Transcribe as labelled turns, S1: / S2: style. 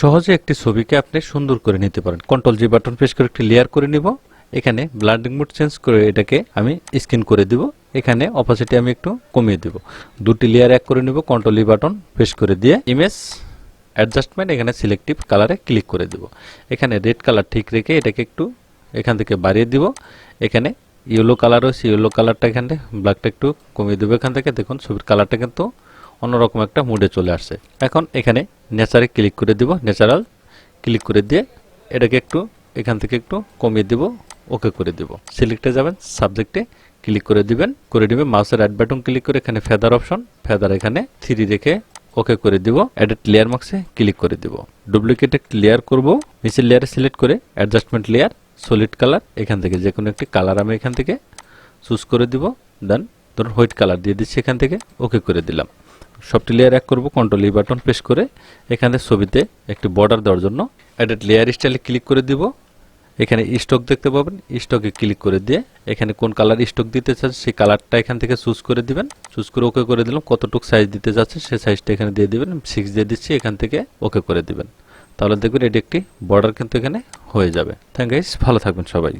S1: সহজে একটি ছবিকে আপনি সুন্দর করে নিতে পারেন। কন্ট্রোল জি বাটন প্রেস করে একটি লেয়ার করে নিব। এখানে ব্লান্ডিং মোড চেঞ্জ করে এটাকে আমি স্ক্রিন করে দিব। এখানে অপাসিটি আমি একটু কমিয়ে দিব। দুটি লেয়ার এক করে নিব, কন্ট্রোল ই বাটন প্রেস করে দিয়ে ইমেজ অ্যাডজাস্টমেন্ট এখানে সিলেক্টিভ কালারে ক্লিক করে দিব। এখানে রেড কালার ঠিক রেখে এটাকে একটু এখান থেকে বাড়িয়ে দিব। এখানে ইয়েলো কালার রয়েছে, ইয়েলো কালারটা এখানে ব্ল্যাকটা একটু কমিয়ে দেবো। এখান থেকে দেখুন ছবির কালারটা কিন্তু অন্যরকম একটা মুডে চলে আসছে। এখন এখানে নেচারে ক্লিক করে দিব, ন্যাচারাল ক্লিক করে দিয়ে এটাকে একটু এখান থেকে একটু কমিয়ে দিব, ওকে করে দিব। সিলেক্টে যাবেন, সাবজেক্টে ক্লিক করে দিবেন, করে দিবেন মাউসের রাইট বাটন ক্লিক করে এখানে ফেদার অপশন, ফেদার এখানে 3 রেখে ওকে করে দিব। এডিট লেয়ার মার্কসে ক্লিক করে দিব। ডুপ্লিকেট একটি লেয়ার করব, নিচের লেয়ারে সিলেক্ট করে অ্যাডজাস্টমেন্ট লেয়ার সলিড কালার এখান থেকে যে কোনো একটি কালার আমি এখান থেকে চুজ করে দিব। দেন ধরুন হোয়াইট কালার দিয়ে দিচ্ছি, এখান থেকে ওকে করে দিলাম। সবটি লেয়ার এক করব, কন্ট্রোল ই বাটন প্রেস করে এখানে ছবিতে একটি বর্ডার দেওয়ার জন্য এডিট লেয়ার স্টাইলে ক্লিক করে দিব। এখানে স্টক দেখতে পাবেন, স্টকে ক্লিক করে দিয়ে এখানে কোন কালার স্টক দিতে চান সেই কালারটা এখান থেকে চুজ করে দিবেন। চুজ করে ওকে করে দিলাম। কতটুকু সাইজ দিতে যাচ্ছেন সেই সাইজটা এখানে দিয়ে দিবেন। 6 দিয়ে দিচ্ছি, এখান থেকে ওকে করে দিবেন। তাহলে দেখবেন এটি একটি বর্ডার কিন্তু এখানে হয়ে যাবে। থ্যাংক গাইস, ভালো থাকবেন সবাই।